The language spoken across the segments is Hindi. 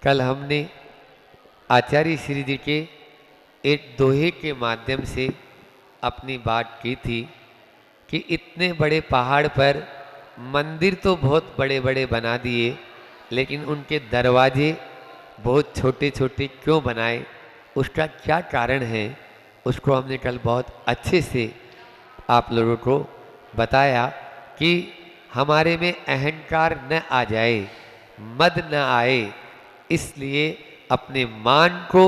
कल हमने आचार्य श्री जी के एक दोहे के माध्यम से अपनी बात की थी कि इतने बड़े पहाड़ पर मंदिर तो बहुत बड़े बड़े बना दिए, लेकिन उनके दरवाजे बहुत छोटे छोटे क्यों बनाए, उसका क्या कारण है, उसको हमने कल बहुत अच्छे से आप लोगों को बताया कि हमारे में अहंकार न आ जाए, मद न आए, इसलिए अपने मान को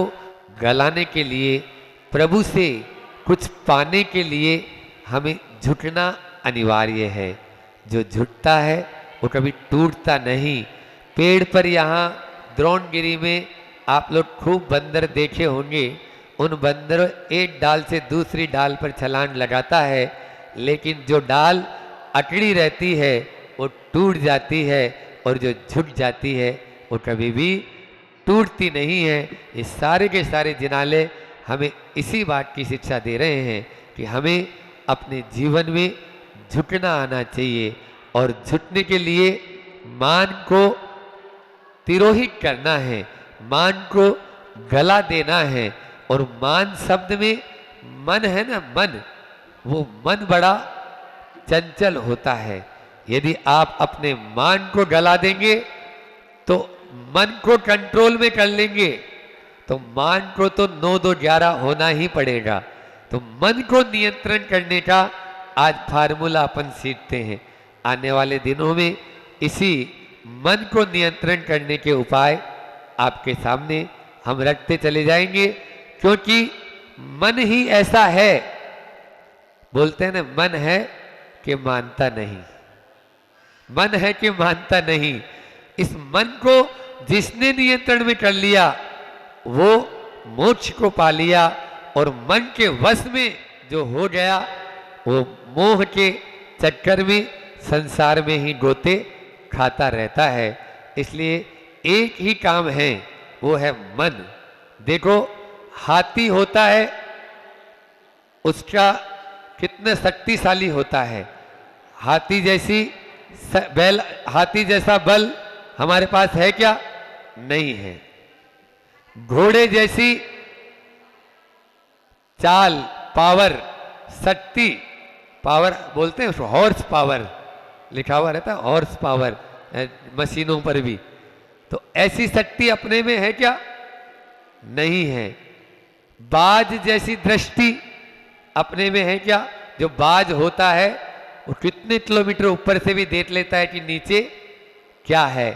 गलाने के लिए, प्रभु से कुछ पाने के लिए हमें झुकना अनिवार्य है। जो झुकता है वो कभी टूटता नहीं। पेड़ पर यहाँ द्रोणगिरी में आप लोग खूब बंदर देखे होंगे। उन बंदर एक डाल से दूसरी डाल पर छलांग लगाता है, लेकिन जो डाल अकड़ी रहती है वो टूट जाती है, और जो झुक जाती है वो कभी भी टूटती नहीं है। ये सारे के सारे जिनाले हमें इसी बात की शिक्षा दे रहे हैं कि हमें अपने जीवन में झुकना आना चाहिए, और झुकने के लिए मान को तिरोहित करना है, मान को गला देना है। और मान शब्द में मन है ना, मन, वो मन बड़ा चंचल होता है। यदि आप अपने मान को गला देंगे तो मन को कंट्रोल में कर लेंगे, तो मान को तो 9-2-11 होना ही पड़ेगा। तो मन को नियंत्रण करने का आज फार्मूला अपन सीखते हैं। आने वाले दिनों में इसी मन को नियंत्रण करने के उपाय आपके सामने हम रखते चले जाएंगे, क्योंकि मन ही ऐसा है, बोलते हैं ना, मन है कि मानता नहीं, मन है कि मानता नहीं। इस मन को जिसने नियंत्रण में कर लिया वो मोक्ष को पा लिया, और मन के वश में जो हो गया वो मोह के चक्कर में संसार में ही गोते खाता रहता है। इसलिए एक ही काम है, वो है मन। देखो, हाथी होता है, उसका कितना शक्तिशाली होता है। हाथी जैसी बैल, हाथी जैसा बल हमारे पास है क्या? नहीं है। घोड़े जैसी चाल, पावर, शक्ति, पावर बोलते हैं उसको, हॉर्स पावर लिखा हुआ रहता है, हॉर्स पावर मशीनों पर भी। तो ऐसी शक्ति अपने में है क्या? नहीं है। बाज जैसी दृष्टि अपने में है क्या? जो बाज होता है वो कितने किलोमीटर ऊपर से भी देख लेता है कि नीचे क्या है।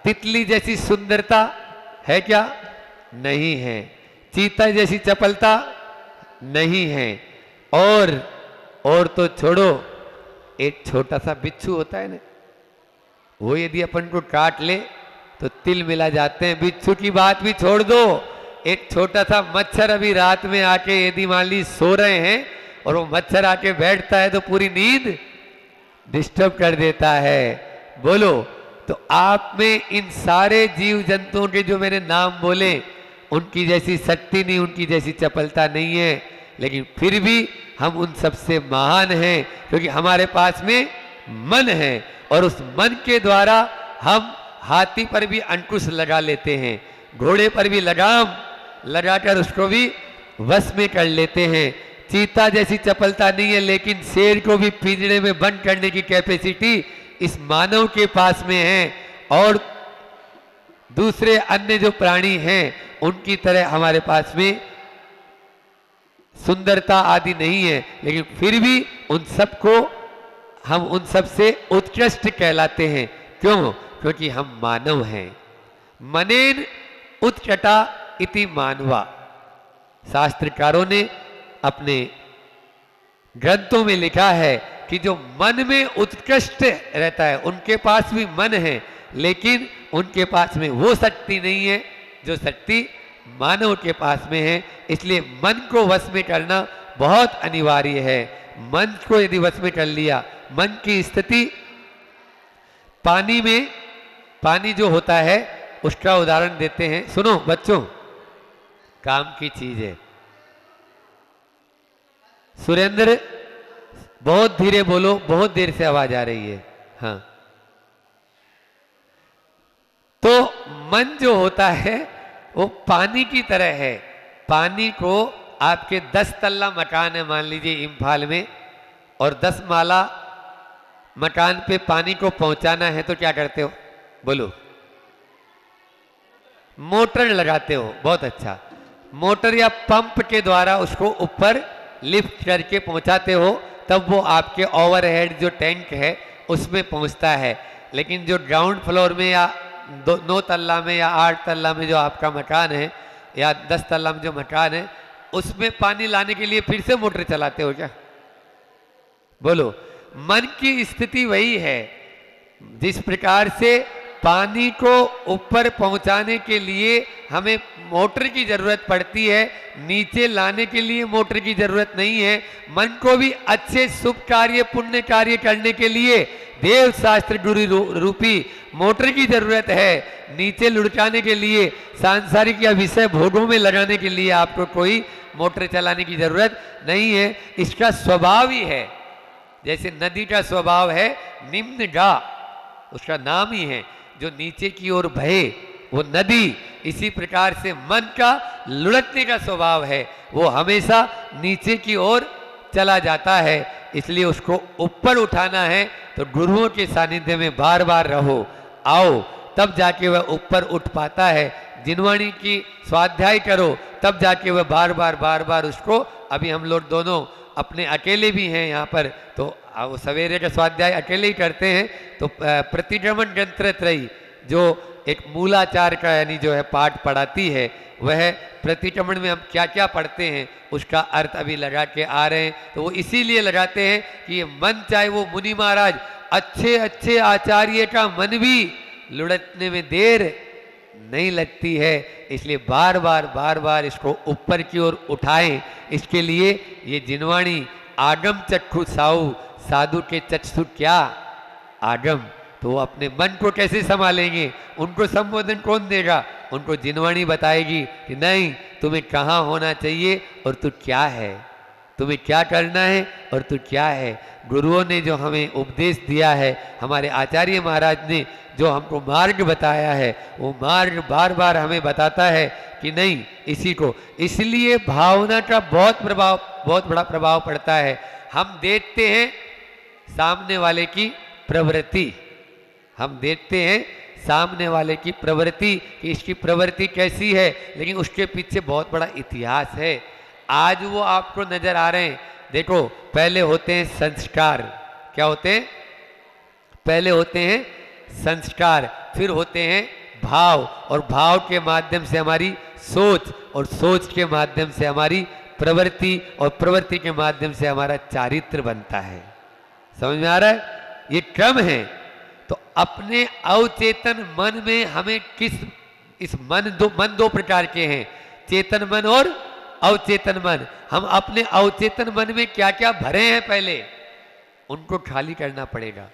तितली जैसी सुंदरता है क्या? नहीं है। चीता जैसी चपलता नहीं है। और तो छोड़ो, एक छोटा सा बिच्छू होता है ना, वो यदि अपन को काट ले तो तिल मिला जाते हैं। बिच्छू की बात भी छोड़ दो, एक छोटा सा मच्छर अभी रात में आके यदि मान ली सो रहे हैं और वो मच्छर आके बैठता है तो पूरी नींद डिस्टर्ब कर देता है। बोलो, तो आप में इन सारे जीव जंतुओं के जो मैंने नाम बोले, उनकी जैसी शक्ति नहीं, उनकी जैसी चपलता नहीं है, लेकिन फिर भी हम उन सबसे महान हैं, क्योंकि हमारे पास में मन है, और उस मन के द्वारा हम हाथी पर भी अंकुश लगा लेते हैं, घोड़े पर भी लगाम लगाकर उसको भी वश में कर लेते हैं। चीता जैसी चपलता नहीं है, लेकिन शेर को भी पिंजरे में बंद करने की कैपेसिटी इस मानव के पास में है, और दूसरे अन्य जो प्राणी हैं उनकी तरह हमारे पास में सुंदरता आदि नहीं है, लेकिन फिर भी उन सबको हम उन सबसे उत्कृष्ट कहलाते हैं। क्यों? क्योंकि हम मानव हैं। मनेन उत्कटा इति मानवा, शास्त्रकारों ने अपने ग्रंथों में लिखा है कि जो मन में उत्कृष्ट रहता है उनके पास भी मन है, लेकिन उनके पास में वो शक्ति नहीं है जो शक्ति मानव के पास में है। इसलिए मन को वश में करना बहुत अनिवार्य है। मन को यदि वश में कर लिया, मन की स्थिति, पानी में, पानी जो होता है उसका उदाहरण देते हैं, सुनो बच्चों, काम की चीज है। सुरेंद्र बहुत धीरे बोलो, बहुत देर से आवाज आ रही है। हाँ, तो मन जो होता है वो पानी की तरह है। पानी को आपके 10 तल्ला मकान है मान लीजिए इम्फाल में, और 10 माला मकान पे पानी को पहुंचाना है तो क्या करते हो बोलो? मोटर लगाते हो। बहुत अच्छा। मोटर या पंप के द्वारा उसको ऊपर लिफ्ट करके पहुंचाते हो, तब वो आपके ओवरहेड जो टैंक है उसमें पहुंचता है। लेकिन जो ग्राउंड फ्लोर में या 9 तल्ला में या 8 तल्ला में जो आपका मकान है या 10 तल्ला में जो मकान है, उसमें पानी लाने के लिए फिर से मोटर चलाते हो क्या? बोलो। मन की स्थिति वही है। जिस प्रकार से पानी को ऊपर पहुंचाने के लिए हमें मोटर की जरूरत पड़ती है, नीचे लाने के लिए मोटर की जरूरत नहीं है। मन को भी अच्छे शुभ कार्य पुण्य कार्य करने के लिए देव शास्त्र गुरु रूपी मोटर की जरूरत है। नीचे लुढ़काने के लिए, सांसारिक या विषय भोगों में लगाने के लिए आपको कोई मोटर चलाने की जरूरत नहीं है। इसका स्वभाव ही है। जैसे नदी का स्वभाव है निम्न गा, उसका नाम ही है, जो नीचे की ओर बहे वो नदी। इसी प्रकार से मन का लुढ़कने का स्वभाव है, वो हमेशा नीचे की ओर चला जाता है। इसलिए उसको ऊपर उठाना है तो गुरुओं के सानिध्य में बार बार रहो, आओ, तब जाके वह ऊपर उठ पाता है। जिनवाणी की स्वाध्याय करो, तब जाके वह बार बार उसको, अभी हम लोग दोनों अपने अकेले भी हैं यहाँ पर, तो वो सवेरे का स्वाध्याय अकेले ही करते हैं। तो प्रतिक्रमण यंत्र त्रयी जो एक मूलाचार का यानी जो है पाठ पढ़ाती है, वह प्रतिक्रमण में हम क्या क्या पढ़ते हैं उसका अर्थ अभी लगा के आ रहे हैं। तो वो इसीलिए लगाते हैं कि ये मन, चाहे वो मुनि महाराज अच्छे अच्छे आचार्य का मन भी लुढ़कने में देर नहीं लगती है। इसलिए बार बार इसको ऊपर की ओर उठाएं। इसके लिए ये जिनवाणी आगम चक्षु साहु, साधु के चक्षु क्या आगम, तो वो अपने मन को कैसे संभालेंगे? उनको संबोधन कौन देगा? उनको जिनवाणी बताएगी कि नहीं, तुम्हें कहाँ होना चाहिए और तू क्या है, तुम्हें क्या करना है और तू क्या है। गुरुओं ने जो हमें उपदेश दिया है, हमारे आचार्य महाराज ने जो हमको मार्ग बताया है, वो मार्ग बार बार हमें बताता है कि नहीं, इसी को। इसलिए भावना का बहुत बड़ा प्रभाव पड़ता है। हम देखते हैं सामने वाले की प्रवृत्ति, हम देखते हैं सामने वाले की प्रवृत्ति कि इसकी प्रवृत्ति कैसी है, लेकिन उसके पीछे बहुत बड़ा इतिहास है। आज वो आपको नजर आ रहे हैं। देखो, पहले होते हैं संस्कार। क्या होते हैं? पहले होते हैं संस्कार, फिर होते हैं भाव, और भाव के माध्यम से हमारी सोच, और सोच के माध्यम से हमारी प्रवृत्ति, और प्रवृत्ति के माध्यम से हमारा चारित्र बनता है। समझ में आ रहा है? ये क्रम है। तो अपने अवचेतन मन में हमें इस मन दो प्रकार के हैं, चेतन मन और अवचेतन मन। हम अपने अवचेतन मन में क्या क्या भरे हैं पहले उनको खाली करना पड़ेगा,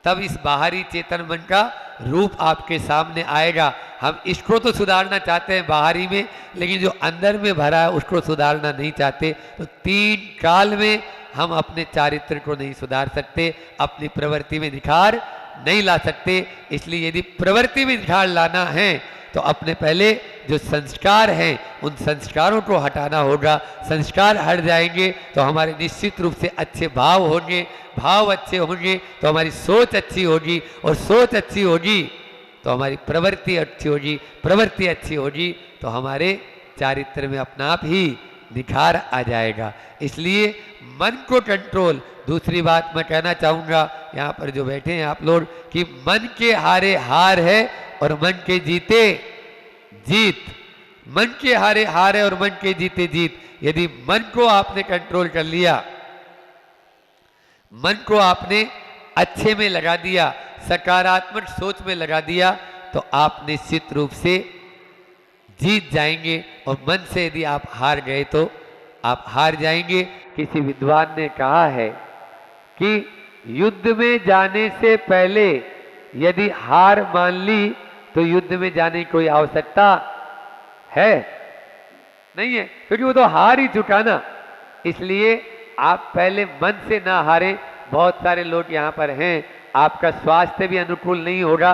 तब इस बाहरी चेतन मन का रूप आपके सामने आएगा। हम इसको तो सुधारना चाहते हैं बाहरी में, लेकिन जो अंदर में भरा है उसको सुधारना नहीं चाहते। तो 3 काल में हम अपने चारित्र को नहीं सुधार सकते, अपनी प्रवृत्ति में निखार नहीं ला सकते। इसलिए यदि प्रवृत्ति में निखार लाना है तो अपने पहले जो संस्कार हैं उन संस्कारों को हटाना होगा। संस्कार हट जाएंगे तो हमारे निश्चित रूप से अच्छे भाव होंगे, भाव अच्छे होंगे तो हमारी सोच अच्छी होगी, और सोच अच्छी होगी तो हमारी प्रवृत्ति अच्छी होगी, प्रवृत्ति अच्छी होगी तो हमारे चारित्र में अपना आप ही निखार आ जाएगा। इसलिए मन को कंट्रोल। दूसरी बात मैं कहना चाहूँगा यहाँ पर जो बैठे हैं आप लोग, कि मन के हारे हार है और मन के जीते जीत। मन के हारे हार है और मन के जीते जीत। यदि मन को आपने कंट्रोल कर लिया, मन को आपने अच्छे में लगा दिया, सकारात्मक सोच में लगा दिया, तो आप निश्चित रूप से जीत जाएंगे। और मन से यदि आप हार गए तो आप हार जाएंगे। किसी विद्वान ने कहा है कि युद्ध में जाने से पहले यदि हार मान ली तो युद्ध में जाने की कोई आवश्यकता है नहीं है, क्योंकि वो तो हार ही चुका ना। इसलिए आप पहले मन से ना हारें। बहुत सारे लोग यहाँ पर हैं, आपका स्वास्थ्य भी अनुकूल नहीं होगा,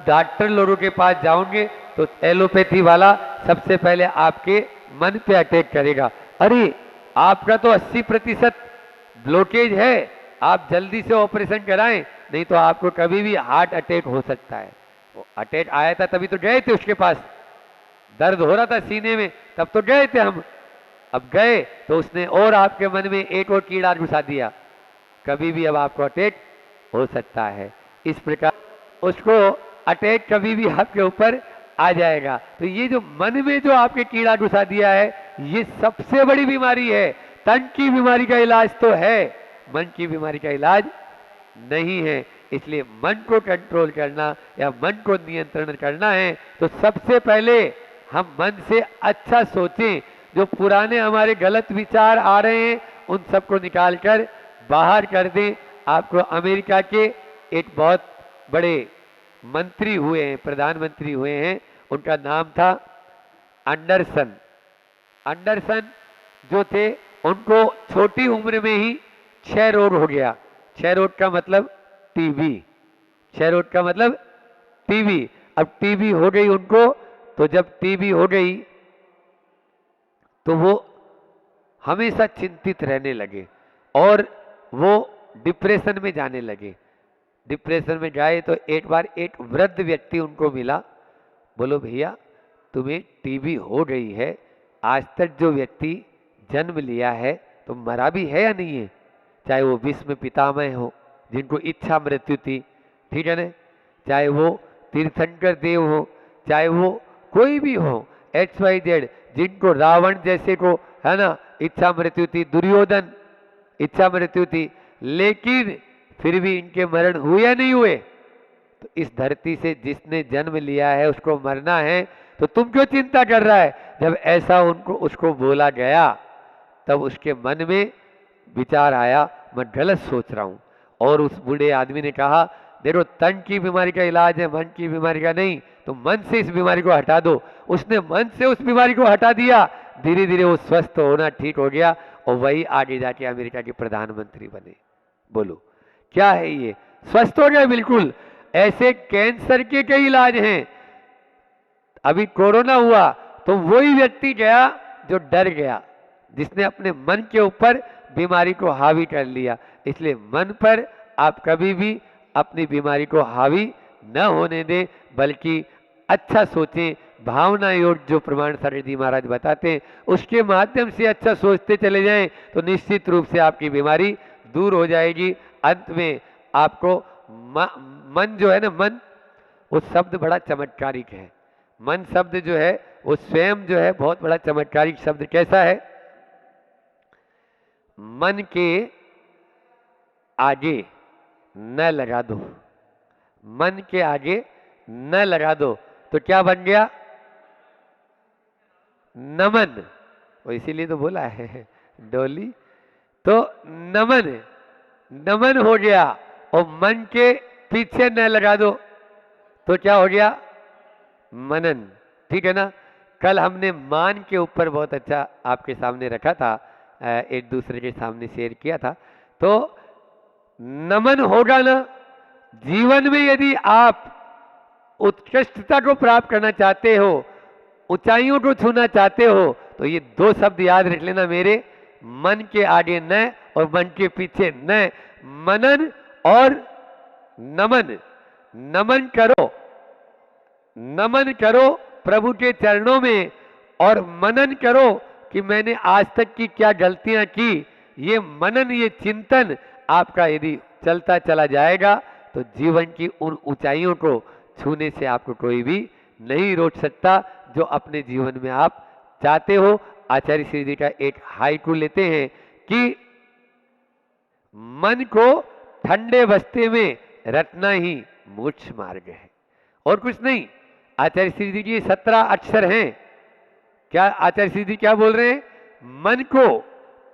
डॉक्टर लोगों के पास जाओगे तो एलोपैथी वाला सबसे पहले आपके मन पे अटैक करेगा। अरे आपका तो 80% ब्लॉकेज है, आप जल्दी से ऑपरेशन कराएं, नहीं तो आपको कभी भी हार्ट अटैक हो सकता है। वो अटैक आया था तभी तो गए थे उसके पास, दर्द हो रहा था सीने में तब तो गए थे हम। अब गए तो उसने और आपके मन में एक और कीड़ा घुसा दिया, कभी भी अब आपको अटैक हो सकता है। इस प्रकार उसको अटैक कभी भी आपके ऊपर आ जाएगा। तो ये जो मन में जो आपके कीड़ा घुसा दिया है, ये सबसे बड़ी बीमारी है। तन की बीमारी का इलाज तो है, मन की बीमारी का इलाज नहीं है। इसलिए मन को कंट्रोल करना या मन को नियंत्रण करना है तो सबसे पहले हम मन से अच्छा सोचें। जो पुराने हमारे गलत विचार आ रहे हैं उन सबको निकालकर बाहर कर दें। आपको अमेरिका के एक बहुत बड़े मंत्री हुए हैं, प्रधानमंत्री हुए हैं, उनका नाम था एंडरसन। एंडरसन जो थे उनको छोटी उम्र में ही क्षय रोग हो गया। क्षय रोग का मतलब टीबी, क्षय रोग का मतलब टीबी। अब टीबी हो गई उनको, तो जब टीबी हो गई तो वो हमेशा चिंतित रहने लगे और वो डिप्रेशन में जाने लगे। डिप्रेशन में जाए तो एक बार एक वृद्ध व्यक्ति उनको मिला, बोलो भैया तुम्हें टीबी हो गई है, आज तक जो व्यक्ति जन्म लिया है तो मरा भी है या नहीं है? चाहे वो विश्व पितामह हो जिनको इच्छा मृत्यु थी, ठीक है ना, चाहे वो तीर्थंकर देव हो, चाहे वो कोई भी हो, XYZ, जिनको रावण जैसे को है ना इच्छा मृत्यु थी, दुर्योधन इच्छा मृत्यु थी, लेकिन फिर भी इनके मरण हुए या नहीं हुए? तो इस धरती से जिसने जन्म लिया है उसको मरना है, तो तुम क्यों चिंता कर रहा है? जब ऐसा उनको उसको बोला गया तब उसके मन में विचार आया मैं गलत सोच रहा हूं। और उस बूढ़े आदमी ने कहा देखो तन की बीमारी का इलाज है, मन की बीमारी का नहीं, तो मन से इस बीमारी को हटा दो। उसने मन से उस बीमारी को हटा दिया, धीरे धीरे वो स्वस्थ होना ठीक हो गया और वही आगे जाके अमेरिका के प्रधानमंत्री बने। बोलो क्या है ये? स्वस्थ हो गए बिल्कुल। ऐसे कैंसर के कई इलाज हैं। अभी कोरोना हुआ तो वही व्यक्ति गया जो डर गया, जिसने अपने मन के ऊपर बीमारी को हावी कर लिया। इसलिए मन पर आप कभी भी अपनी बीमारी को हावी न होने दें, बल्कि अच्छा सोचें। भावना योग जो प्रमाण सागर जी महाराज बताते हैं उसके माध्यम से अच्छा सोचते चले जाएं तो निश्चित रूप से आपकी बीमारी दूर हो जाएगी। अंत में आपको मन जो है ना, मन वो शब्द बड़ा चमत्कारिक है। मन शब्द जो है वो स्वयं जो है बहुत बड़ा चमत्कारिक शब्द। कैसा है? मन के आगे न लगा दो, मन के आगे न लगा दो तो क्या बन गया? नमन। वो इसीलिए तो बोला है डोली, तो नमन, नमन हो गया। और मन के पीछे न लगा दो तो क्या हो गया? मनन। ठीक है ना। कल हमने मान के ऊपर बहुत अच्छा आपके सामने रखा था, एक दूसरे के सामने शेयर किया था। तो नमन होगा ना, जीवन में यदि आप उत्कृष्टता को प्राप्त करना चाहते हो, ऊंचाइयों को छूना चाहते हो, तो ये दो शब्द याद रख लेना मेरे, मन के आगे न और मन के पीछे न। मनन और नमन। नमन करो, नमन करो प्रभु के चरणों में और मनन करो कि मैंने आज तक की क्या गलतियां की। ये मनन, ये चिंतन आपका यदि चलता चला जाएगा तो जीवन की उन ऊंचाइयों को छूने से आपको कोई भी नहीं रोक सकता जो अपने जीवन में आप चाहते हो। आचार्य श्री जी का एक हाइकू लेते हैं कि मन को ठंडे बस्ते में रखना ही मोक्ष मार्ग है और कुछ नहीं। आचार्य श्री जी की 17 अक्षर हैं। क्या आचार्य श्री जी क्या बोल रहे हैं? मन को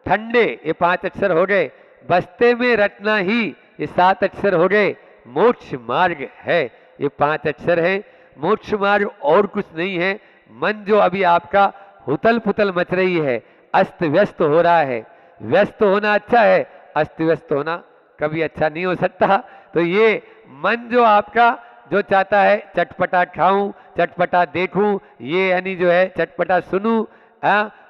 ठंडे, ये 5 अक्षर हो गए, बस्ते में रखना ही ये 7 अक्षर हो गए, मोक्ष मार्ग है, ये 5 अक्षर है। मोक्ष मार्ग और कुछ नहीं है। मन जो अभी आपका हुतल पुतल मच रही है, अस्त व्यस्त हो रहा है। व्यस्त होना अच्छा है, अस्त व्यस्त होना कभी अच्छा नहीं हो सकता। तो ये मन जो आपका जो चाहता है चटपटा खाऊं, चटपटा देखूं, ये यानी जो है चटपटा सुनूं,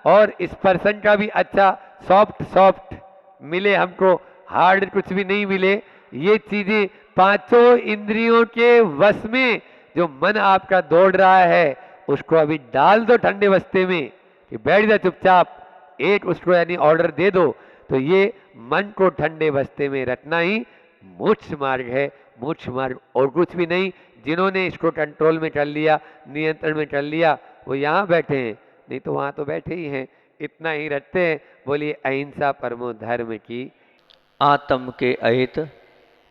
और इस पर्सन का भी अच्छा सॉफ्ट सॉफ्ट मिले हमको, हार्ड कुछ भी नहीं मिले। ये चीजें पांचों इंद्रियों के वश में जो मन आपका दौड़ रहा है उसको अभी डाल दो ठंडे बस्ते में कि बैठ जा चुपचाप, एक उसको यानी ऑर्डर दे दो। तो ये मन को ठंडे बस्ते में रखना ही मोक्ष मार्ग है, मोक्ष मार्ग और कुछ भी नहीं। जिन्होंने इसको कंट्रोल में कर लिया, नियंत्रण में कर लिया, वो यहाँ बैठे हैं, नहीं तो वहाँ तो बैठे ही हैं। इतना ही रखते हैं। बोलिए अहिंसा परमो धर्म की। आत्म के अहित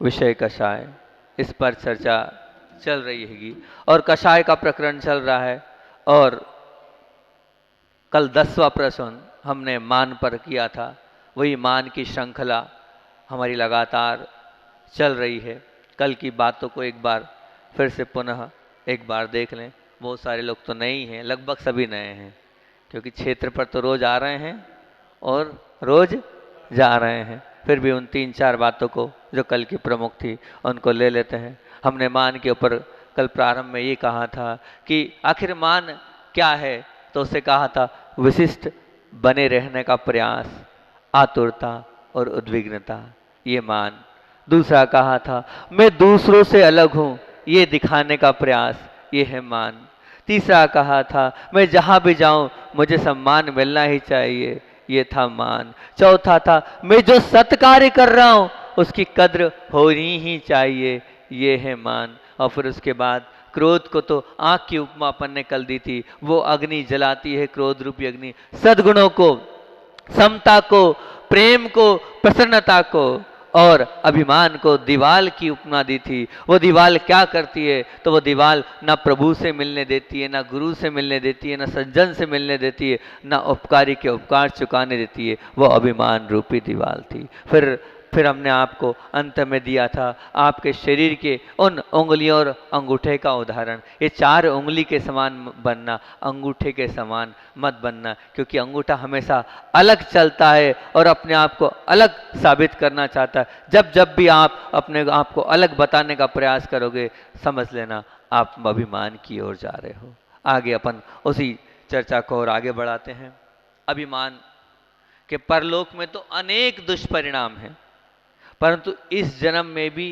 विषय कषाय, इस पर चर्चा चल रही हैगी और कषाय का प्रकरण चल रहा है। और कल 10वां प्रश्न हमने मान पर किया था, वही मान की श्रृंखला हमारी लगातार चल रही है। कल की बातों को एक बार फिर से पुनः एक बार देख लें। बहुत सारे लोग तो नए ही हैं, लगभग सभी नए हैं, क्योंकि क्षेत्र पर तो रोज आ रहे हैं और रोज जा रहे हैं। फिर भी उन 3-4 बातों को जो कल की प्रमुख थी उनको ले लेते हैं। हमने मान के ऊपर कल प्रारंभ में ये कहा था कि आखिर मान क्या है, तो उसे कहा था विशिष्ट बने रहने का प्रयास, आतुरता और उद्विग्नता, ये मान। दूसरा कहा था मैं दूसरों से अलग हूं, ये दिखाने का प्रयास, ये है मान। तीसरा कहा था मैं जहां भी जाऊं मुझे सम्मान मिलना ही चाहिए, ये था मान। चौथा था मैं जो सत्कार्य कर रहा हूं उसकी कद्र होनी ही चाहिए, ये है मान। और फिर उसके बाद क्रोध को तो आंख की उपमा अपन ने कल दी थी, वो अग्नि जलाती है, क्रोध रूपी अग्नि, सद्गुणों को, समता को, प्रेम को, प्रसन्नता को और अभिमान को दीवाल की उपमा दी थी। वो दीवाल क्या करती है, तो वो दीवाल ना प्रभु से मिलने देती है, ना गुरु से मिलने देती है, ना सज्जन से मिलने देती है, ना उपकारी के उपकार चुकाने देती है। वो अभिमान रूपी दीवाल थी। फिर हमने आपको अंत में दिया था आपके शरीर के उन उंगलियों और अंगूठे का उदाहरण। ये 4 उंगली के समान बनना, अंगूठे के समान मत बनना, क्योंकि अंगूठा हमेशा अलग चलता है और अपने आप को अलग साबित करना चाहता है। जब जब भी आप अपने आप को अलग बताने का प्रयास करोगे, समझ लेना आप अभिमान की ओर जा रहे हो। आगे अपन उसी चर्चा को और आगे बढ़ाते हैं। अभिमान के परलोक में तो अनेक दुष्परिणाम हैं, परंतु इस जन्म में भी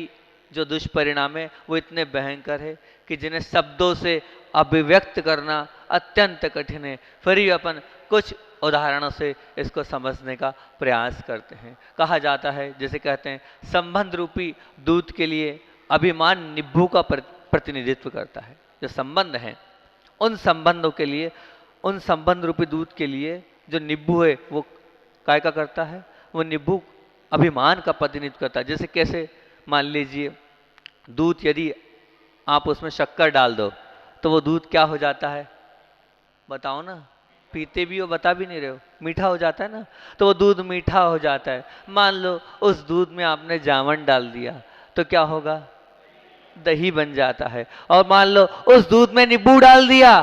जो दुष्परिणाम है वो इतने भयंकर है कि जिन्हें शब्दों से अभिव्यक्त करना अत्यंत कठिन है। फिर भी अपन कुछ उदाहरणों से इसको समझने का प्रयास करते हैं। कहा जाता है, जैसे कहते हैं, संबंध रूपी दूत के लिए अभिमान निब्बू का प्रतिनिधित्व करता है। जो संबंध हैं, उन संबंधों के लिए, उन संबंध रूपी दूत के लिए जो निब्बू है वो काय का करता है, वो निब्बू अभिमान का प्रतिनिधित्व करता है। जैसे कैसे, मान लीजिए दूध, यदि आप उसमें शक्कर डाल दो तो वो दूध क्या हो जाता है, बताओ ना, पीते भी हो बता भी नहीं रहे हो, मीठा हो जाता है ना, तो वो दूध मीठा हो जाता है। मान लो उस दूध में आपने जामन डाल दिया तो क्या होगा, दही बन जाता है। और मान लो उस दूध में नींबू डाल दिया,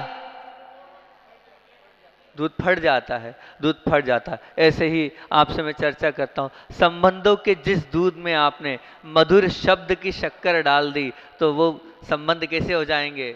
दूध फट जाता है, दूध फट जाता है। ऐसे ही आपसे मैं चर्चा करता हूँ, संबंधों के जिस दूध में आपने मधुर शब्द की शक्कर डाल दी तो वो संबंध कैसे हो जाएंगे,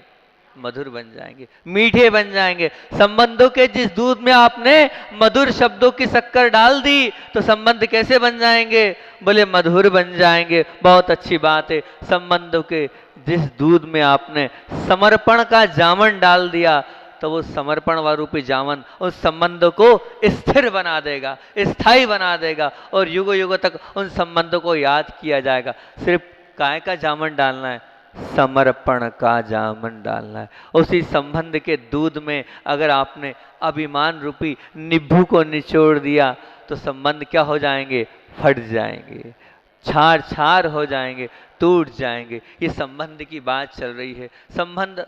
मधुर बन जाएंगे, मीठे बन जाएंगे। संबंधों के जिस दूध में आपने मधुर शब्दों की शक्कर डाल दी तो संबंध कैसे बन जाएंगे, बोले मधुर बन जाएंगे। बहुत अच्छी बात है। संबंधों के जिस दूध में आपने समर्पण का जामन डाल दिया तो वो समर्पण व रूपी जामन उस संबंधों को स्थिर बना देगा, स्थायी बना देगा और युगों युगों तक उन संबंधों को याद किया जाएगा। सिर्फ काय का जामन डालना है, समर्पण का जामन डालना है। उसी संबंध के दूध में अगर आपने अभिमान रूपी निब्बू को निचोड़ दिया तो संबंध क्या हो जाएंगे, फट जाएंगे, छार छार हो जाएंगे, टूट जाएंगे। ये संबंध की बात चल रही है। संबंध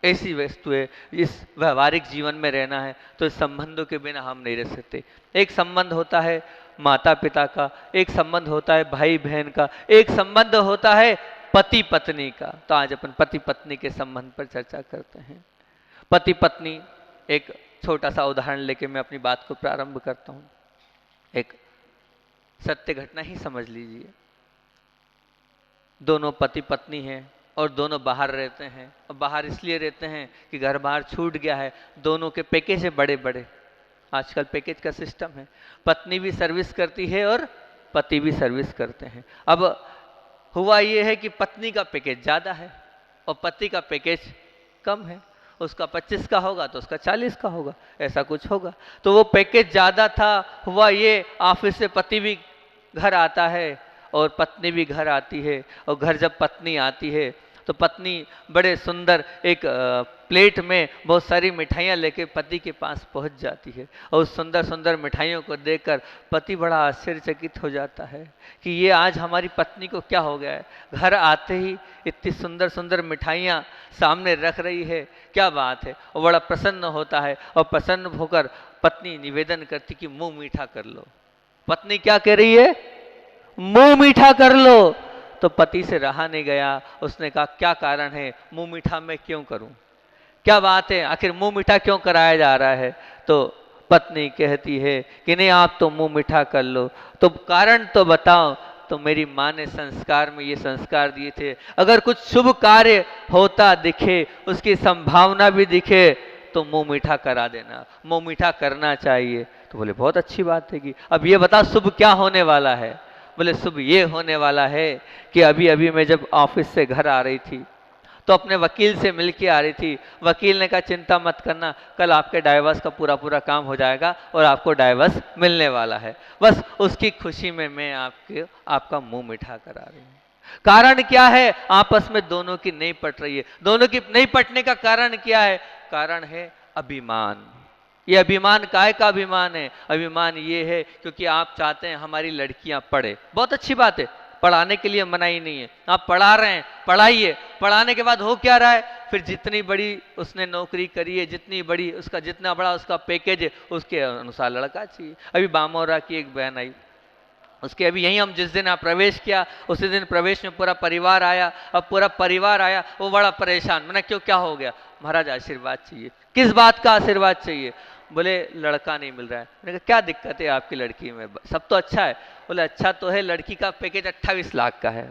ऐसी वस्तु है, इस व्यवहारिक जीवन में रहना है तो इस संबंधों के बिना हम नहीं रह सकते। एक संबंध होता है माता पिता का, एक संबंध होता है भाई बहन का, एक संबंध होता है पति पत्नी का। तो आज अपन पति पत्नी के संबंध पर चर्चा करते हैं। पति पत्नी, एक छोटा सा उदाहरण लेके मैं अपनी बात को प्रारंभ करता हूँ। एक सत्य घटना ही समझ लीजिए। दोनों पति पत्नी हैं, और दोनों बाहर रहते हैं। और बाहर इसलिए रहते हैं कि घर बाहर छूट गया है, दोनों के पैकेज है बड़े बड़े, आजकल पैकेज का सिस्टम है। पत्नी भी सर्विस करती है और पति भी सर्विस करते हैं। अब हुआ ये है कि पत्नी का पैकेज ज़्यादा है और पति का पैकेज कम है। उसका 25 का होगा तो उसका 40 का होगा, ऐसा कुछ होगा। तो वो पैकेज ज़्यादा था। हुआ ये, ऑफिस से पति भी घर आता है और पत्नी भी घर आती है। और घर जब पत्नी आती है तो पत्नी बड़े सुंदर एक प्लेट में बहुत सारी मिठाइयाँ लेके पति के पास पहुंच जाती है। और उस सुंदर सुंदर मिठाइयों को देखकर पति बड़ा आश्चर्यचकित हो जाता है कि ये आज हमारी पत्नी को क्या हो गया है, घर आते ही इतनी सुंदर सुंदर मिठाइयाँ सामने रख रही है, क्या बात है। और बड़ा प्रसन्न होता है और प्रसन्न होकर पत्नी निवेदन करती कि मुंह मीठा कर लो। पत्नी क्या कह रही है, मुंह मीठा कर लो। तो पति से रहा नहीं गया, उसने कहा क्या कारण है, मुंह मीठा मैं क्यों करूं, क्या बात है, आखिर मुंह मीठा क्यों कराया जा रहा है। तो पत्नी कहती है कि नहीं आप तो मुंह मीठा कर लो, तो कारण तो बताओ। तो मेरी माँ ने संस्कार में ये संस्कार दिए थे, अगर कुछ शुभ कार्य होता दिखे, उसकी संभावना भी दिखे तो मुंह मीठा करा देना, मुंह मीठा करना चाहिए। तो बोले बहुत अच्छी बात है कि अब ये बता शुभ क्या होने वाला है। बोले शुभ ये होने वाला है कि अभी अभी मैं जब ऑफिस से घर आ रही थी तो अपने वकील से मिल के आ रही थी। वकील ने कहा चिंता मत करना, कल आपके डाइवर्स का पूरा पूरा काम हो जाएगा और आपको डाइवर्स मिलने वाला है। बस उसकी खुशी में मैं आपका मुंह मीठा करा रही हूँ। कारण क्या है, आपस में दोनों की नहीं पट रही है। दोनों की नहीं पटने का कारण क्या है, कारण है अभिमान। ये अभिमान काय का अभिमान है, अभिमान ये है क्योंकि आप चाहते हैं हमारी लड़कियां पढ़े, बहुत अच्छी बात है, पढ़ाने के लिए मनाही नहीं है, आप पढ़ा रहे हैं, पढ़ाइए। पढ़ाने के बाद हो क्या रहा है, फिर जितनी बड़ी उसने नौकरी करी है, जितनी बड़ी उसका जितना बड़ा उसका पैकेज है, उसके अनुसार लड़का चाहिए। अभी बामोरा की एक बहन आई, उसके अभी यहीं हम जिस दिन आप प्रवेश किया उसी दिन प्रवेश में पूरा परिवार आया। अब पूरा परिवार आया, वो बड़ा परेशान, मैंने क्यों क्या हो गया, महाराज आशीर्वाद चाहिए। किस बात का आशीर्वाद चाहिए, बोले लड़का नहीं मिल रहा है। मैंने कहा क्या दिक्कत है आपकी लड़की में, सब तो अच्छा है। बोले अच्छा तो है, लड़की का पैकेज 28 लाख का है,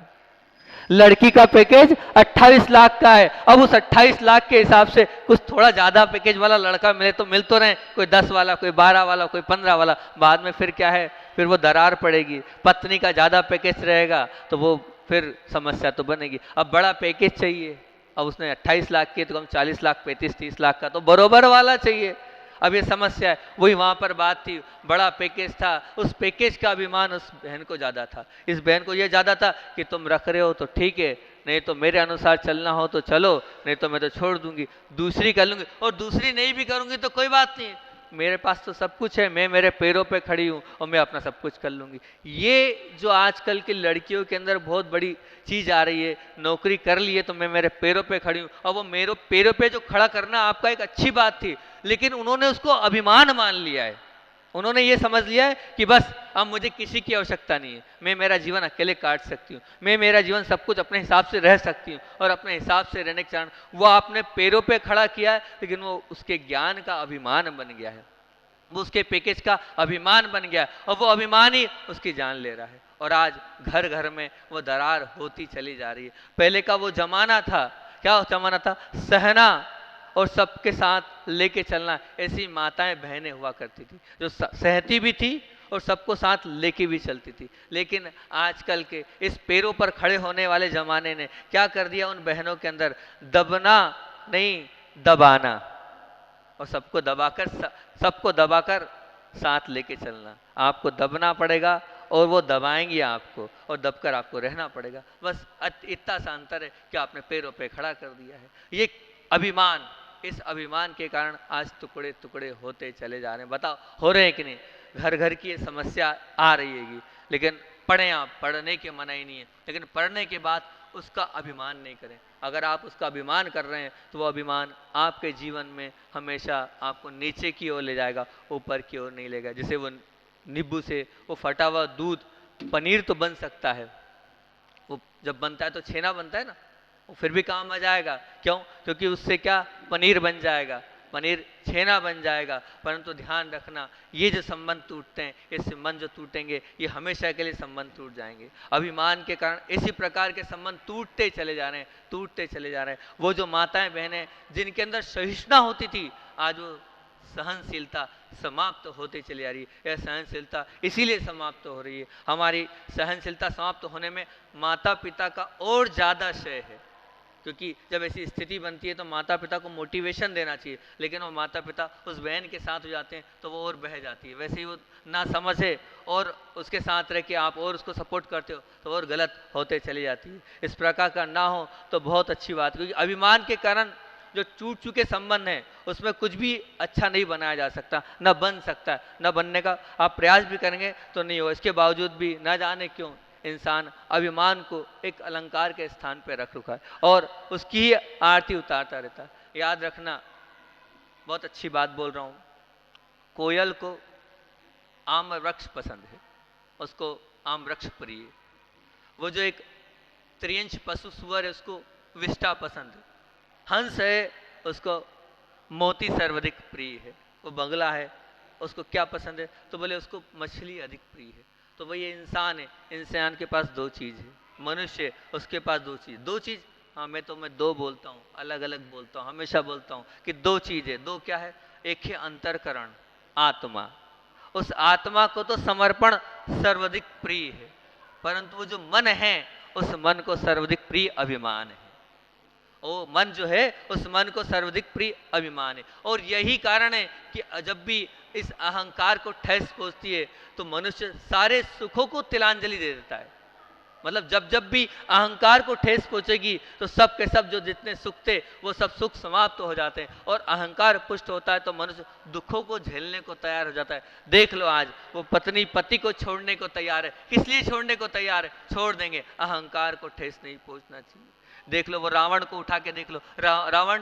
लड़की का पैकेज 28 लाख का है। अब उस 28 लाख के हिसाब से कुछ थोड़ा ज्यादा पैकेज वाला लड़का मिले तो मिल तो रहे, कोई 10 वाला, कोई 12 वाला, कोई 15 वाला, बाद में फिर क्या है, फिर वो दरार पड़ेगी। पत्नी का ज्यादा पैकेज रहेगा तो वो फिर समस्या तो बनेगी। अब बड़ा पैकेज चाहिए, अब उसने 28 लाख की तो कम 40 लाख 35-30 लाख का तो बरोबर वाला चाहिए। अब ये समस्या है, वही वहां पर बात थी, बड़ा पैकेज था, उस पैकेज का अभिमान उस बहन को ज्यादा था। इस बहन को ये ज्यादा था कि तुम रख रहे हो तो ठीक है, नहीं तो मेरे अनुसार चलना हो तो चलो, नहीं तो मैं तो छोड़ दूंगी, दूसरी कर लूंगी, और दूसरी नहीं भी करूंगी तो कोई बात नहीं, मेरे पास तो सब कुछ है, मैं मेरे पैरों पे खड़ी हूँ और मैं अपना सब कुछ कर लूंगी। ये जो आजकल की लड़कियों के अंदर बहुत बड़ी चीज आ रही है, नौकरी कर ली है तो मैं मेरे पैरों पे खड़ी हूँ। और वो मेरे पैरों पे जो खड़ा करना आपका एक अच्छी बात थी, लेकिन उन्होंने उसको अभिमान मान लिया है। उन्होंने ये समझ लिया है कि बस अब मुझे किसी की आवश्यकता नहीं है, मैं मेरा जीवन अकेले काट सकती हूँ, मैं मेरा जीवन सब कुछ अपने हिसाब से रह सकती हूँ। और अपने हिसाब से रहने के कारण वो आपने पैरों पे खड़ा किया है, लेकिन वो उसके ज्ञान का अभिमान बन गया है, वो उसके पैकेज का अभिमान बन गया है, और वो अभिमान ही उसकी जान ले रहा है। और आज घर घर में वो दरार होती चली जा रही है। पहले का वो जमाना था, क्या जमाना था, सहना और सबके साथ लेके चलना, ऐसी माताएं बहनें हुआ करती थी जो सहती भी थी और सबको साथ लेके भी चलती थी। लेकिन आजकल के इस पैरों पर खड़े होने वाले जमाने ने क्या कर दिया उन बहनों के अंदर, दबना नहीं दबाना, और सबको दबाकर साथ लेके चलना। आपको दबना पड़ेगा और वो दबाएंगे आपको, और दबकर आपको रहना पड़ेगा। बस इतना सा अंतर है कि आपने पैरों पे खड़ा कर दिया है। ये अभिमान, इस अभिमान के कारण आज टुकड़े टुकड़े होते चले जा रहे हैं। बताओ हो रहे हैं कि नहीं, घर घर की ये समस्या आ रही हैगी। लेकिन पढ़ें, आप पढ़ने के मना ही नहीं है, लेकिन पढ़ने के बाद उसका अभिमान नहीं करें। अगर आप उसका अभिमान कर रहे हैं तो वो अभिमान आपके जीवन में हमेशा आपको नीचे की ओर ले जाएगा, ऊपर की ओर नहीं लेगा। जैसे वो नींबू से वो फटा हुआ दूध, पनीर तो बन सकता है, वो जब बनता है तो छेना बनता है ना, वो फिर भी काम आ जाएगा। क्यों? क्योंकि उससे क्या, पनीर बन जाएगा। पनीर छेना बन जाएगा। परंतु ध्यान रखना, ये जो संबंध टूटते हैं, ये संबंध जो टूटेंगे, ये हमेशा के लिए संबंध टूट जाएंगे। अभिमान के कारण इसी प्रकार के संबंध टूटते चले जा रहे हैं, टूटते चले जा रहे हैं। वो जो माताएं बहनें जिनके अंदर सहिष्णुता होती थी, आज वो सहनशीलता समाप्त होती चली आ रही है। यह सहनशीलता इसीलिए समाप्त हो रही है। हमारी सहनशीलता समाप्त होने में माता पिता का और ज़्यादा श्रेय है, क्योंकि जब ऐसी स्थिति बनती है तो माता पिता को मोटिवेशन देना चाहिए, लेकिन वो माता पिता उस बहन के साथ हो जाते हैं तो वो और बह जाती है। वैसे ही वो ना समझे और उसके साथ रह के आप और उसको सपोर्ट करते हो तो और गलत होते चली जाती है। इस प्रकार का ना हो तो बहुत अच्छी बात, क्योंकि अभिमान के कारण जो टूट चुके संबंध हैं उसमें कुछ भी अच्छा नहीं बनाया जा सकता, न बन सकता है, न बनने का आप प्रयास भी करेंगे तो नहीं हो। इसके बावजूद भी न जाने क्यों इंसान अभिमान को एक अलंकार के स्थान पर रख रखा है और उसकी ही आरती उतारता रहता है। याद रखना, बहुत अच्छी बात बोल रहा हूँ, कोयल को आम वृक्ष पसंद है, उसको आम वृक्ष प्रिय है। वो जो एक त्रियंश पशु सुअर है उसको विष्ठा पसंद है। हंस है, उसको मोती सर्वाधिक प्रिय है। वो बगला है, उसको क्या पसंद है, तो बोले उसको मछली अधिक प्रिय है। तो वही इंसान है, इंसान के पास दो चीज़ है। मनुष्य उसके पास दो चीज़। हाँ, मैं दो बोलता हूँ, अलग अलग बोलता हूँ, हमेशा बोलता हूँ कि दो चीज़ है। दो क्या है? एक है अंतरकरण, आत्मा। उस आत्मा को तो समर्पण सर्वाधिक प्रिय है, परंतु वो जो मन है उस मन को सर्वाधिक प्रिय अभिमान है। वो मन जो है उस मन को सर्वाधिक प्रिय अभिमान है। और यही कारण है कि जब भी इस अहंकार को ठेस पहुंचती है तो मनुष्य सारे सुखों को तिलांजलि दे देता है। मतलब जब भी अहंकार को ठेस पहुंचेगी तो सब के सब जो जितने सुख थे वो सब सुख समाप्त हो जाते हैं और अहंकार पुष्ट होता है तो मनुष्य दुखों को झेलने को तैयार हो जाता है। देख लो, आज वो पत्नी पति को छोड़ने को तैयार है। किस लिए छोड़ने को तैयार है? छोड़ देंगे, अहंकार को ठेस नहीं पहुंचना चाहिए। देख लो, वो रावण को उठा के देख लो, रावण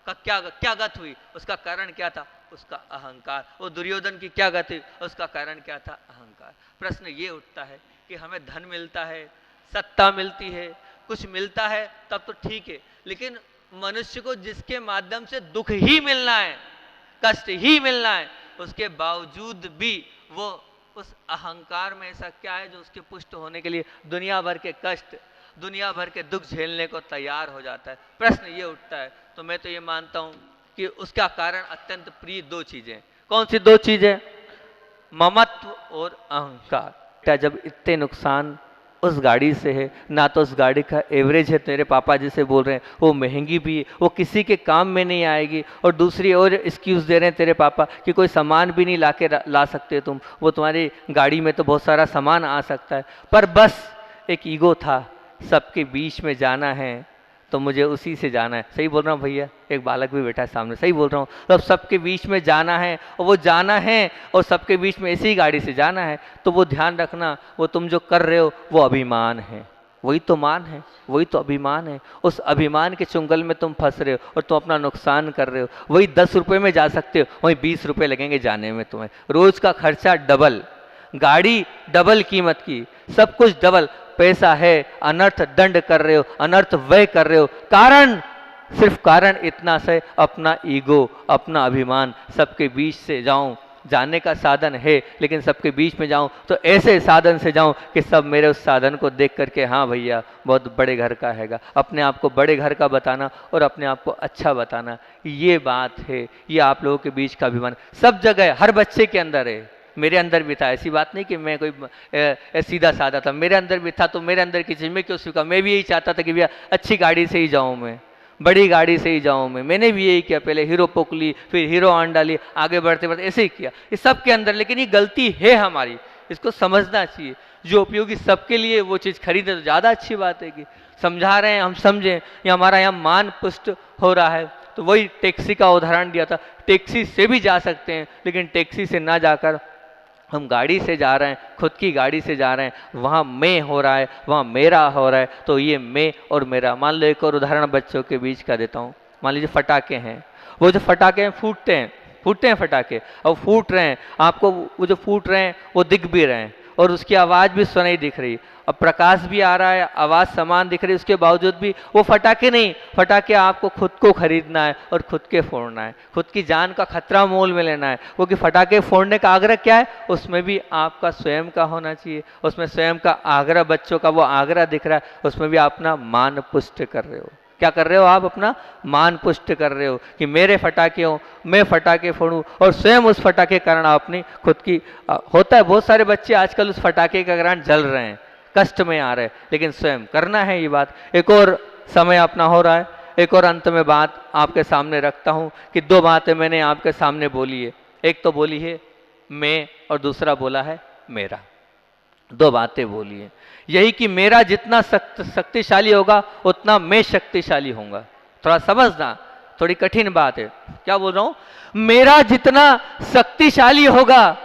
का क्या गत हुई? उसका कारण क्या था? उसका अहंकार। वो दुर्योधन की क्या गति? उसका कारण क्या था? अहंकार। प्रश्न ये उठता है कि हमें धन मिलता है, सत्ता मिलती है, कुछ मिलता है तब तो ठीक है, लेकिन मनुष्य को जिसके माध्यम से दुख ही मिलना है, कष्ट ही मिलना है, उसके बावजूद भी वो उस अहंकार में ऐसा क्या है जो उसके पुष्ट होने के लिए दुनिया भर के कष्ट, दुनिया भर के दुख झेलने को तैयार हो जाता है। प्रश्न ये उठता है, तो मैं तो ये मानता हूं कि उसका कारण अत्यंत प्रिय दो चीजें। कौन सी दो चीजें? ममत्व और अहंकार। जब इतने नुकसान उस गाड़ी से है, ना तो उस गाड़ी का एवरेज है, तेरे पापा जिसे बोल रहे हैं वो महंगी भी है, वो किसी के काम में नहीं आएगी, और दूसरी और एक्सक्यूज़ दे रहे हैं तेरे पापा कि कोई सामान भी नहीं ला सकते तुम, वो तुम्हारी गाड़ी में तो बहुत सारा सामान आ सकता है, पर बस एक ईगो था, सबके बीच में जाना है तो मुझे उसी से जाना है। सही बोल रहा हूँ भैया? एक बालक भी बैठा है सामने, सही बोल रहा हूँ? तो सबके बीच में जाना है और वो जाना है और सबके बीच में ऐसी गाड़ी से जाना है, तो वो ध्यान रखना, वो तुम जो कर रहे हो वो अभिमान है, वही तो मान है, वही तो अभिमान है। उस अभिमान के चुंगल में तुम फंस रहे हो और तुम अपना नुकसान कर रहे हो। वही 10 रुपये में जा सकते हो, वही 20 रुपये लगेंगे जाने में तुम्हें, रोज का खर्चा डबल, गाड़ी डबल कीमत की, सब कुछ डबल, पैसा है, अनर्थ दंड कर रहे हो, अनर्थ व्यय कर रहे हो। कारण, सिर्फ कारण इतना से अपना ईगो, अपना अभिमान, सबके बीच से जाऊं, जाने का साधन है लेकिन सबके बीच में जाऊं तो ऐसे साधन से जाऊं कि सब मेरे उस साधन को देख करके हाँ भैया बहुत बड़े घर का हैगा, अपने आप को बड़े घर का बताना और अपने आप को अच्छा बताना, ये बात है, ये आप लोगों के बीच का अभिमान सब जगह, हर बच्चे के अंदर है। मेरे अंदर भी था, ऐसी बात नहीं कि मैं कोई सीधा साधा था, मेरे अंदर भी था, तो मेरे अंदर की चीज़ मैं क्यों सीखा? मैं भी यही चाहता था कि भैया अच्छी गाड़ी से ही जाऊँ, मैं बड़ी गाड़ी से ही जाऊँ, मैंने भी यही किया, पहले हीरो पोक ली, फिर हीरो होंडा ली, आगे बढ़ते बढ़ते ऐसे ही किया, ये सब के अंदर। लेकिन ये गलती है हमारी, इसको समझना चाहिए। जो उपयोगी सबके लिए वो चीज़ खरीदे तो ज़्यादा अच्छी बात है कि समझा रहे हैं, हम समझें, या हमारा यहाँ मान पुष्ट हो रहा है। तो वही टैक्सी का उदाहरण दिया था, टैक्सी से भी जा सकते हैं, लेकिन टैक्सी से ना जाकर हम गाड़ी से जा रहे हैं, खुद की गाड़ी से जा रहे हैं, वहाँ मैं हो रहा है, वहाँ मेरा हो रहा है, तो ये मैं और मेरा। मान लो एक और उदाहरण बच्चों के बीच का देता हूँ। मान लीजिए फटाके हैं, वो जो फटाके हैं फूटते हैं फटाके, और फूट रहे हैं, आपको वो जो फूट रहे हैं वो दिख भी रहे हैं, और उसकी आवाज़ भी सुनाई दिख रही, अब प्रकाश भी आ रहा है, आवाज़ समान दिख रही, उसके बावजूद भी वो फटाके नहीं, फटाके आपको खुद को खरीदना है और खुद के फोड़ना है, खुद की जान का खतरा मोल में लेना है। क्योंकि फटाके फोड़ने का आग्रह क्या है, उसमें भी आपका स्वयं का होना चाहिए, उसमें स्वयं का आग्रह, बच्चों का वो आग्रह दिख रहा है, उसमें भी अपना मान पुष्ट कर रहे हो। क्या कर रहे हो आप? अपना मान पुष्ट कर रहे हो कि मेरे फटाके हो, मैं फटाके फोड़ूं, और स्वयं उस फटाके के कारण आप अपनी खुद की होता है, बहुत सारे बच्चे आजकल उस फटाके के कारण जल रहे हैं, कष्ट में आ रहे हैं, लेकिन स्वयं करना है ये बात। एक और समय अपना हो रहा है, एक और अंत में बात आपके सामने रखता हूं कि दो बातें मैंने आपके सामने बोली है, एक तो बोली है मैं और दूसरा बोला है मेरा। दो बातें बोली है, यही कि मेरा जितना शक्तिशाली होगा उतना मैं शक्तिशाली होऊंगा। थोड़ा समझना, थोड़ी कठिन बात है, क्या बोल रहा हूं? मेरा जितना शक्तिशाली होगा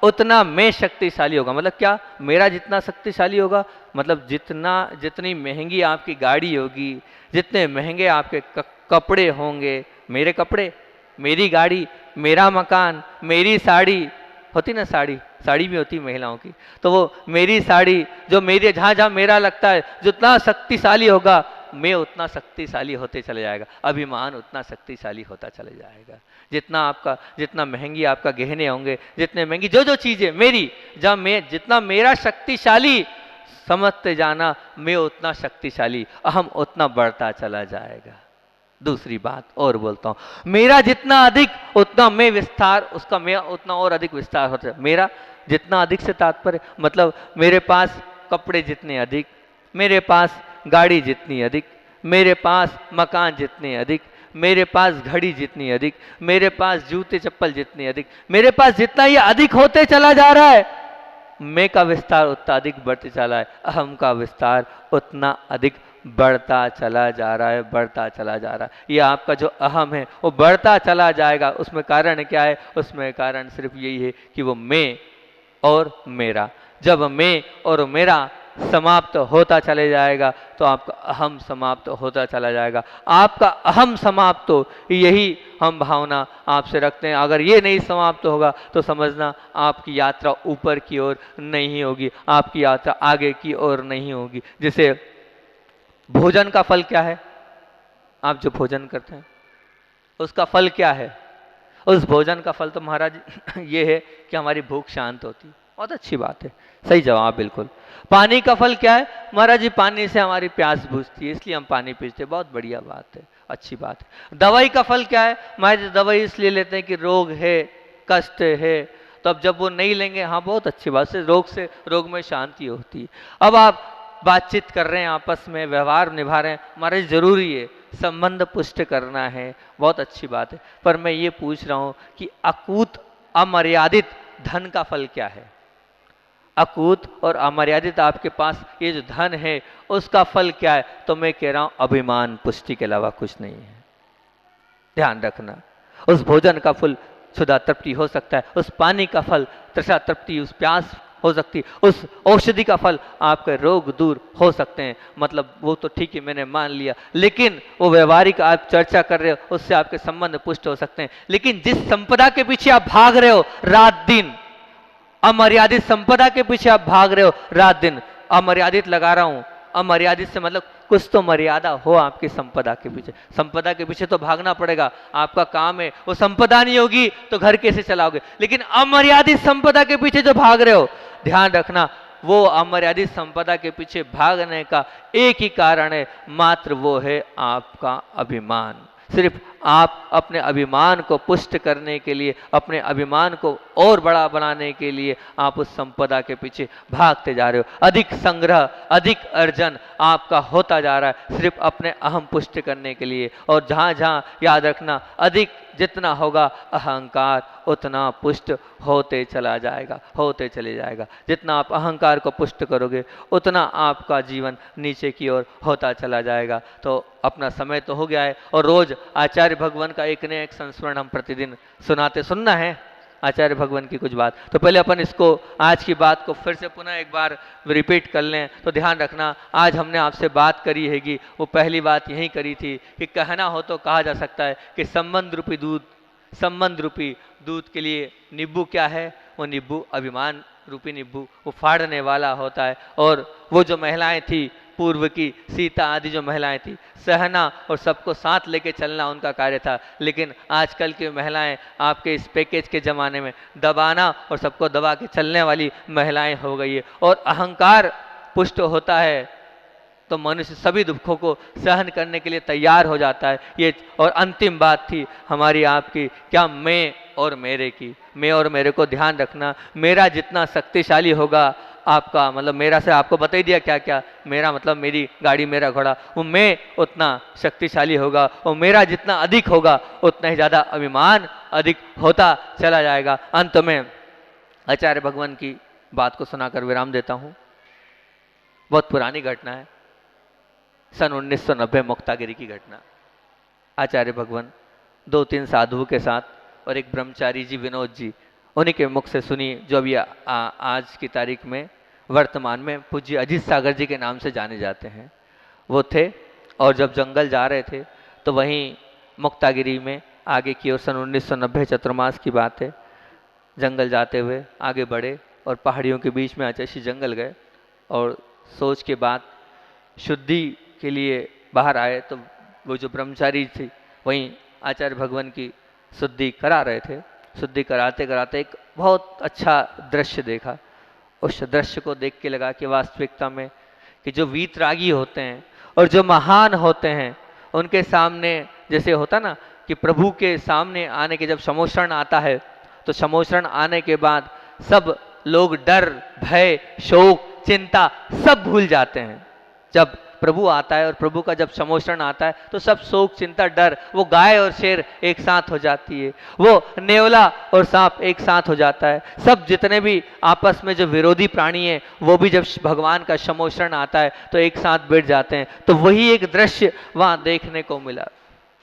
उतना मैं शक्तिशाली होगा। मतलब क्या? मेरा जितना शक्तिशाली होगा मतलब जितनी महंगी आपकी गाड़ी होगी, जितने महंगे आपके कपड़े होंगे, मेरे कपड़े, मेरी गाड़ी, मेरा मकान, मेरी साड़ी, होती ना साड़ी, साड़ी भी होती महिलाओं की, तो वो मेरी साड़ी जो मेरे जहाँ जहाँ मेरा लगता है, जितना शक्तिशाली होगा मैं उतना शक्तिशाली होते चले जाएगा, अभिमान उतना शक्तिशाली होता चले जाएगा। जितना महंगी आपका गहने होंगे, जितने महंगी जो जो चीज़ें मेरी, जब मैं जितना मेरा शक्तिशाली समझते जाना, मैं उतना शक्तिशाली, अहम उतना बढ़ता चला जाएगा। दूसरी बात और बोलता हूं, मेरा जितना अधिक उतना मैं विस्तार, उसका मैं उतना और अधिक विस्तार होता है। मेरा जितना अधिक से तात्पर्य मतलब मेरे पास कपड़े जितने अधिक, मेरे पास गाड़ी जितनी अधिक, मेरे पास मकान जितने अधिक, मेरे पास घड़ी जितनी अधिक, मेरे पास जूते चप्पल जितनी अधिक, मेरे पास जितना ये अधिक होते चला जा रहा है, मैं का विस्तार उतना अधिक बढ़ते चला है, अहम का विस्तार उतना अधिक बढ़ता चला जा रहा है, बढ़ता चला जा रहा है। ये आपका जो अहम है वो बढ़ता चला जाएगा। उसमें कारण क्या है? उसमें कारण सिर्फ यही है कि वो मैं और मेरा, जब मैं और मेरा समाप्त होता चले जाएगा तो आपका अहम समाप्त होता चला जाएगा। आपका अहम समाप्त हो, यही हम भावना आपसे रखते हैं। अगर ये नहीं समाप्त होगा तो समझना आपकी यात्रा ऊपर की ओर नहीं होगी, आपकी यात्रा आगे की ओर नहीं होगी। जैसे भोजन का फल क्या है? आप जो भोजन करते हैं उसका फल क्या है? उस भोजन का फल तो महाराज ये है कि हमारी भूख शांत होती है। बहुत अच्छी बात है, सही जवाब बिल्कुल। पानी का फल क्या है? महाराज जी पानी से हमारी प्यास बुझती है, इसलिए हम पानी पीते हैं। बहुत बढ़िया बात है, अच्छी बात है। दवाई का फल क्या है? महाराज दवाई इसलिए लेते हैं कि रोग है, कष्ट है, तो अब जब वो नहीं लेंगे, हाँ बहुत अच्छी बात से रोग में शांति होती है। अब आप बातचीत कर रहे हैं, आपस में व्यवहार निभा रहे हैं, महाराज जरूरी है, संबंध पुष्ट करना है, बहुत अच्छी बात है। पर मैं ये पूछ रहा हूं कि अकूत अमर्यादित धन का फल क्या है? अकूत और अमर्यादित आपके पास ये जो धन है उसका फल क्या है? तो मैं कह रहा हूं अभिमान पुष्टि के अलावा कुछ नहीं है। ध्यान रखना, उस भोजन का फल क्षुधा तृप्ति हो सकता है, उस पानी का फल तृषा तृप्ति, उस प्यास हो सकती है, उस औषधि का फल आपके रोग दूर हो सकते हैं। मतलब वो तो ठीक है, मैंने मान लिया, लेकिन वो व्यवहारिक आप चर्चा कर रहे हो उससे आपके संबंध पुष्ट हो सकते हैं। लेकिन जिस संपदा के पीछे आप भाग रहे हो रात दिन, अमर्यादित संपदा के पीछे आप भाग रहे हो रात दिन, अमर्यादित लगा रहा हूं, अमर्यादित से मतलब कुछ तो मर्यादा हो आपकी संपदा के पीछे। संपदा के पीछे तो भागना पड़ेगा, आपका काम है, वो संपदा नहीं होगी तो घर कैसे चलाओगे? लेकिन अमर्यादित संपदा के पीछे जो भाग रहे हो, ध्यान रखना वो अमर्यादित संपदा के पीछे भागने का एक ही कारण है, मात्र वो है आपका अभिमान। सिर्फ आप अपने अभिमान को पुष्ट करने के लिए, अपने अभिमान को और बड़ा बनाने के लिए आप उस संपदा के पीछे भागते जा रहे हो। अधिक संग्रह, अधिक अर्जन आपका होता जा रहा है सिर्फ अपने अहम पुष्ट करने के लिए। और जहाँ जहाँ याद रखना, अधिक जितना होगा अहंकार उतना पुष्ट होते चला जाएगा, होते चले जाएगा। जितना आप अहंकार को पुष्ट करोगे उतना आपका जीवन नीचे की ओर होता चला जाएगा। तो अपना समय तो हो गया है और रोज आचार्य भगवान का एक न एक संस्मरण हम प्रतिदिन सुनना है, आचार्य भगवान की कुछ बात। तो पहले अपन इसको आज की बात को फिर से पुनः एक बार रिपीट कर लें। तो ध्यान रखना, आज हमने आपसे बात करी हैगी, वो पहली बात यही करी थी कि कहना हो तो कहा जा सकता है कि संबंध रूपी दूध के लिए नींबू क्या है? वो नींबू अभिमान रूपी निब्बू वो फाड़ने वाला होता है। और वो जो महिलाएं थी पूर्व की, सीता आदि जो महिलाएं थी, सहना और सबको साथ लेके चलना उनका कार्य था। लेकिन आजकल की महिलाएं आपके इस पैकेज के ज़माने में दबाना और सबको दबा के चलने वाली महिलाएं हो गई है। और अहंकार पुष्ट होता है तो मनुष्य सभी दुखों को सहन करने के लिए तैयार हो जाता है। ये और अंतिम बात थी हमारी आपकी, क्या मैं और मेरे की। मैं और मेरे को ध्यान रखना, मेरा जितना शक्तिशाली होगा आपका, मतलब मेरा से आपको बता ही दिया क्या क्या, मेरा मतलब मेरी गाड़ी मेरा घोड़ा, वो मैं उतना शक्तिशाली होगा और मेरा जितना अधिक होगा उतना ही ज़्यादा अभिमान अधिक होता चला जाएगा। अंत में आचार्य भगवान की बात को सुनाकर विराम देता हूँ। बहुत पुरानी घटना है, सन 1990 मुक्तागिरी की घटना। आचार्य भगवान 2-3 साधुओं के साथ और एक ब्रह्मचारी जी विनोद जी, उन्हीं के मुख से सुनी, जो अभी आज की तारीख में वर्तमान में पूज्य अजीत सागर जी के नाम से जाने जाते हैं, वो थे। और जब जंगल जा रहे थे तो वहीं मुक्तागिरी में आगे की ओर, सन 1990 चतुर्मास की बात है, जंगल जाते हुए आगे बढ़े और पहाड़ियों के बीच में आचार्य जंगल गए और सोच के बाद शुद्धि के लिए बाहर आए तो वो जो ब्रह्मचारी थी वहीं आचार्य भगवान की शुद्धि करा रहे थे। शुद्धि कराते कराते एक बहुत अच्छा दृश्य देखा। उस दृश्य को देख के लगा कि वास्तविकता में कि जो वीतरागी होते हैं और जो महान होते हैं उनके सामने जैसे होता ना कि प्रभु के सामने आने के जब समोषण आता है तो समोषण आने के बाद सब लोग डर, भय, शोक, चिंता सब भूल जाते हैं। जब प्रभु आता है और प्रभु का जब समोषण आता है तो सब शोक, चिंता, डर, वो गाय और शेर एक साथ हो जाती है, वो नेवला और सांप एक साथ हो जाता है। सब जितने भी आपस में जो विरोधी प्राणी हैं वो भी जब भगवान का समोषण आता है तो एक साथ बैठ जाते हैं। तो वही एक दृश्य वहाँ देखने को मिला।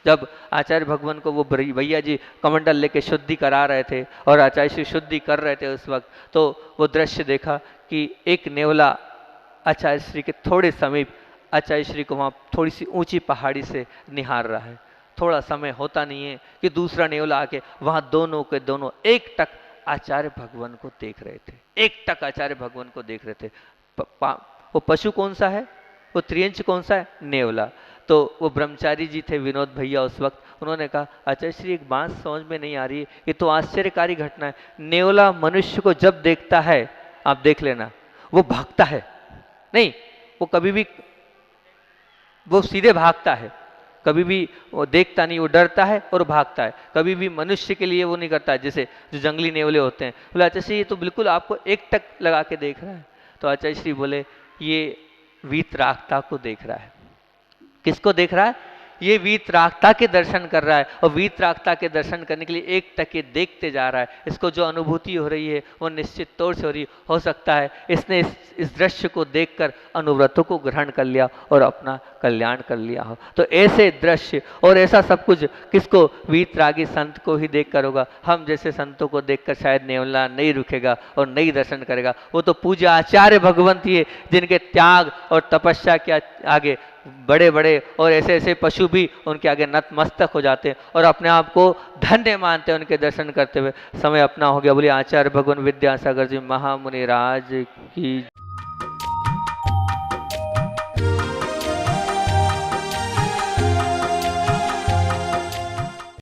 जब आचार्य भगवान को वो भैया जी कमंडल लेके शुद्धि करा रहे थे और आचार्य श्री शुद्धि कर रहे थे उस वक्त, तो वो दृश्य देखा कि एक नेवला आचार्य श्री के थोड़े समीप आचार्य श्री को वहाँ थोड़ी सी ऊंची पहाड़ी से निहार रहा है। थोड़ा समय होता नहीं है कि दूसरा नेवला आके वहाँ दोनों के दोनों एक टक आचार्य भगवान को देख रहे थे, एक टक आचार्य भगवान को देख रहे थे। वो पशु कौन सा है, वो त्रियंच कौन सा है, नेवला। तो वो ब्रह्मचारी जी थे विनोद भैया उस वक्त, उन्होंने कहा आचार्य श्री एक बात समझ में नहीं आ रही है, ये तो आश्चर्यकारी घटना है। नेवला मनुष्य को जब देखता है, आप देख लेना, वो भागता है नहीं, वो कभी भी वो सीधे भागता है, कभी भी वो देखता नहीं, वो डरता है और भागता है। कभी भी मनुष्य के लिए वो नहीं करता है, जैसे जो जंगली नेवले होते हैं। बोले आचार्य श्री ये तो बिल्कुल आपको एक टक लगा के देख रहा है। तो आचार्य श्री बोले ये वीतरागता को देख रहा है। किसको देख रहा है? ये वीतरागता के दर्शन कर रहा है और वीतरागता के दर्शन करने के लिए एक टके देखते जा रहा है। इसको जो अनुभूति हो रही है वो निश्चित तौर से हो सकता है इसने इस दृश्य को देखकर अनुव्रतों को ग्रहण कर लिया और अपना कल्याण कर लिया हो। तो ऐसे दृश्य और ऐसा सब कुछ किसको? वीतरागी संत को ही देखकर होगा। हम जैसे संतों को देखकर शायद नेवला नहीं रुकेगा और नहीं दर्शन करेगा। वो तो पूज्य आचार्य भगवंत ही है जिनके त्याग और तपस्या के आगे बड़े बड़े और ऐसे ऐसे पशु भी उनके आगे नतमस्तक हो जाते हैं और अपने आप को धन्य मानते हैं उनके दर्शन करते हुए। समय अपना हो गया। बोलिए आचार्य भगवान विद्यासागर जी महामुनि राज की।